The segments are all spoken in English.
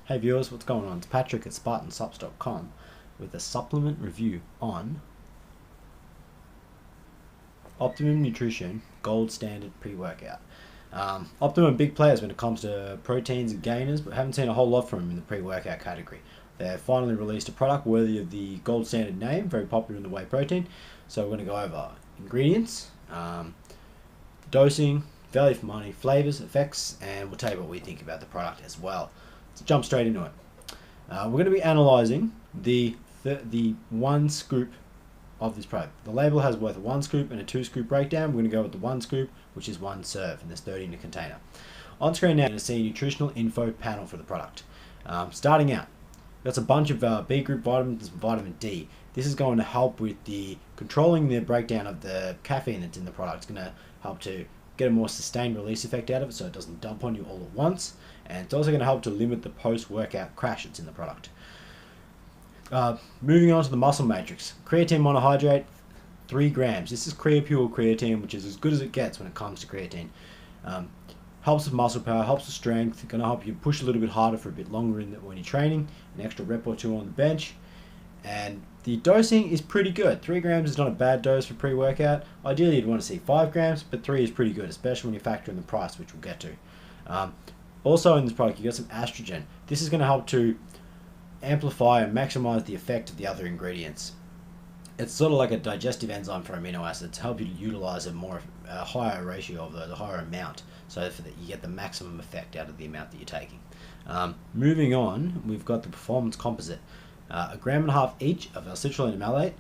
Hey viewers, what's going on? It's Patrick at SpartanSups.com with a supplement review on Optimum Nutrition Gold Standard Pre-Workout. Optimum big players when it comes to proteins and gainers, but haven't seen a whole lot from them in the pre-workout category. They've finally released a product worthy of the gold standard name, very popular in the whey protein. So we're going to go over ingredients, dosing, value for money, flavors, effects, and we'll tell you what we think about the product as well. Let's jump straight into it. We're going to be analysing the 1 scoop of this product. The label has both a 1 scoop and a 2 scoop breakdown. We're going to go with the 1 scoop, which is 1 serve, and there's 30 in a container. On screen now, you're going to see a nutritional info panel for the product. Starting out, that's a bunch of B group vitamins and vitamin D. This is going to help with the controlling the breakdown of the caffeine that's in the product. It's going to help to get a more sustained release effect out of it so it doesn't dump on you all at once, and it's also going to help to limit the post-workout crash that's in the product. Moving on to the muscle matrix. Creatine monohydrate, 3 grams. This is Creapure Creatine, which is as good as it gets when it comes to creatine. Helps with muscle power, helps with strength, going to help you push a little bit harder for a bit longer when you're training, an extra rep or 2 on the bench. And the dosing is pretty good. 3 grams is not a bad dose for pre-workout. Ideally you'd want to see 5 grams, but 3 is pretty good, especially when you factor in the price, which we'll get to. Also in this product you got some estrogen. This is going to help to amplify and maximize the effect of the other ingredients. It's sort of like a digestive enzyme for amino acids to help you to utilize a higher ratio of the higher amount, so that you get the maximum effect out of the amount that you're taking. Moving on, we've got the performance composite. 1.5 grams each of L-Citrulline Mallate.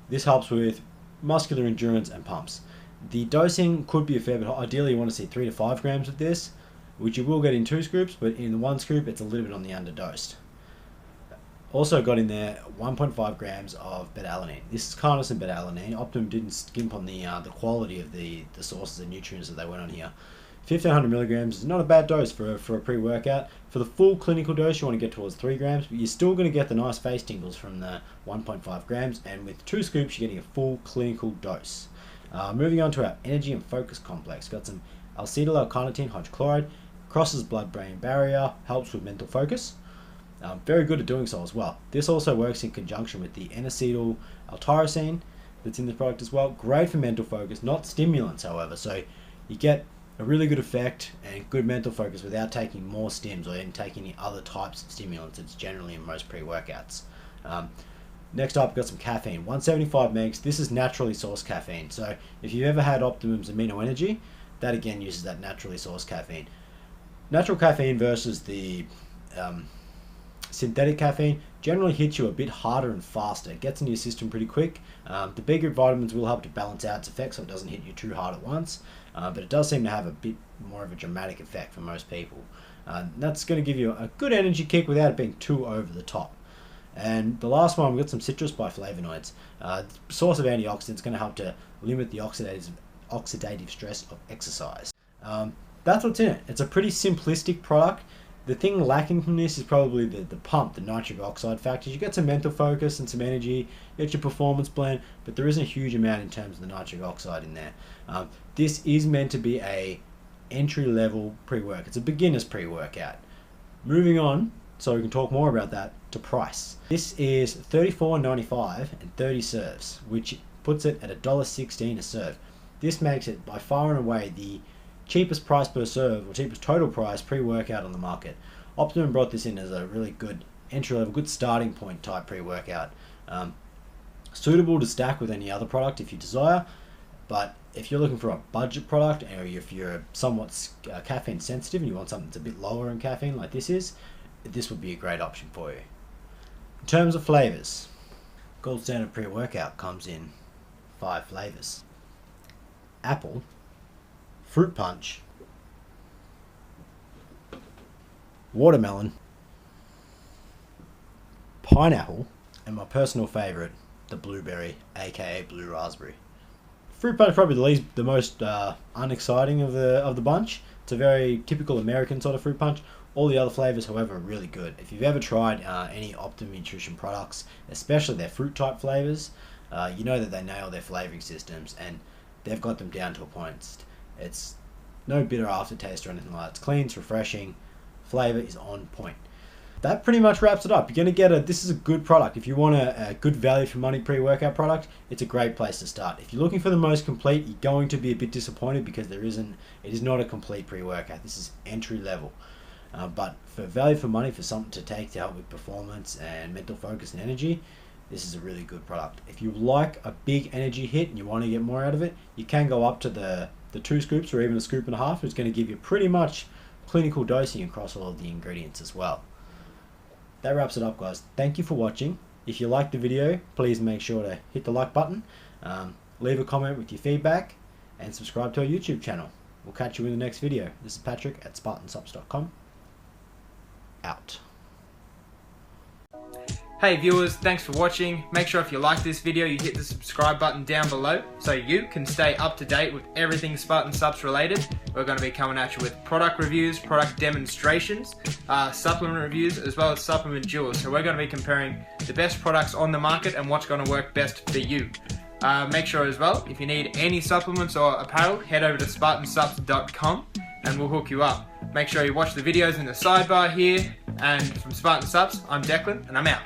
This helps with muscular endurance and pumps. The dosing could be a fair bit. Ideally you want to see 3 to 5 grams of this, which you will get in 2 scoops, but in the 1 scoop it's a little bit on the underdosed. Also got in there 1.5 grams of Beta-Alanine. This is Carnosyn Beta-Alanine. Optimum didn't skimp on the quality of the sources of nutrients that they went on here. 1500 milligrams is not a bad dose for a pre-workout. For the full clinical dose, you want to get towards 3 grams, but you're still going to get the nice face tingles from the 1.5 grams, and with 2 scoops, you're getting a full clinical dose. Moving on to our energy and focus complex. Got some Acetyl L-Carnitine hydrochloride, crosses blood-brain barrier, helps with mental focus. Very good at doing so as well. This also works in conjunction with the Acetyl L-Carnitine that's in the product as well. Great for mental focus, not stimulants however, so you get a really good effect and good mental focus without taking more stims or even taking any other types of stimulants that's generally in most pre-workouts. Next up, we've got some caffeine, 175 megs. This is naturally sourced caffeine. So if you've ever had Optimum's Amino Energy, that again uses that naturally sourced caffeine. Natural caffeine versus the synthetic caffeine generally hits you a bit harder and faster. It gets into your system pretty quick. The B group vitamins will help to balance out its effects so it doesn't hit you too hard at once, but it does seem to have a bit more of a dramatic effect for most people. That's going to give you a good energy kick without it being too over the top. And the last one, we've got some citrus bioflavonoids. Source of antioxidants, going to help to limit the oxidative stress of exercise. That's what's in it. It's a pretty simplistic product. The thing lacking from this is probably the pump, the nitric oxide factors. You get some mental focus and some energy, you get your performance blend, but there isn't a huge amount in terms of the nitric oxide in there. This is meant to be a entry-level pre-work. It's a beginner's pre-workout. Moving on, so we can talk more about that, to price. This is $34.95 and 30 serves, which puts it at $1.16 a serve. This makes it by far and away the cheapest price per serve, or cheapest total price pre-workout on the market. Optimum brought this in as a really good entry-level, good starting point type pre-workout. Suitable to stack with any other product if you desire, but if you're looking for a budget product, or if you're somewhat caffeine sensitive and you want something that's a bit lower in caffeine like this is, this would be a great option for you. In terms of flavors, Gold Standard pre-workout comes in 5 flavors. Apple, fruit punch, watermelon, pineapple, and my personal favorite, the blueberry, aka blue raspberry. Fruit punch is probably the most unexciting of the bunch. It's a very typical American sort of fruit punch. All the other flavors, however, are really good. If you've ever tried any Optimum Nutrition products, especially their fruit type flavors, you know that they nail their flavoring systems and they've got them down to a point. It's no bitter aftertaste or anything like that. It's clean, it's refreshing, flavor is on point. That pretty much wraps it up. You're going to get this is a good product. If you want a good value for money pre-workout product, it's a great place to start. If you're looking for the most complete, you're going to be a bit disappointed because it is not a complete pre-workout. This is entry level. But for value for money, for something to take to help with performance and mental focus and energy, this is a really good product. If you like a big energy hit and you want to get more out of it, you can go up to the 2 scoops or even a scoop and a half. It's going to give you pretty much clinical dosing across all of the ingredients as well. That wraps it up, guys. Thank you for watching. If you liked the video, please make sure to hit the like button, leave a comment with your feedback, and subscribe to our YouTube channel. We'll catch you in the next video. This is Patrick at SpartanSups.com. Out. Hey viewers, thanks for watching. Make sure if you like this video you hit the subscribe button down below so you can stay up to date with everything Spartan Sups related. We're going to be coming at you with product reviews, product demonstrations, supplement reviews, as well as supplement duels. So we're going to be comparing the best products on the market and what's going to work best for you. Make sure as well, if you need any supplements or apparel, head over to SpartanSups.com and we'll hook you up. Make sure you watch the videos in the sidebar here. And from Spartan Sups, I'm Declan and I'm out.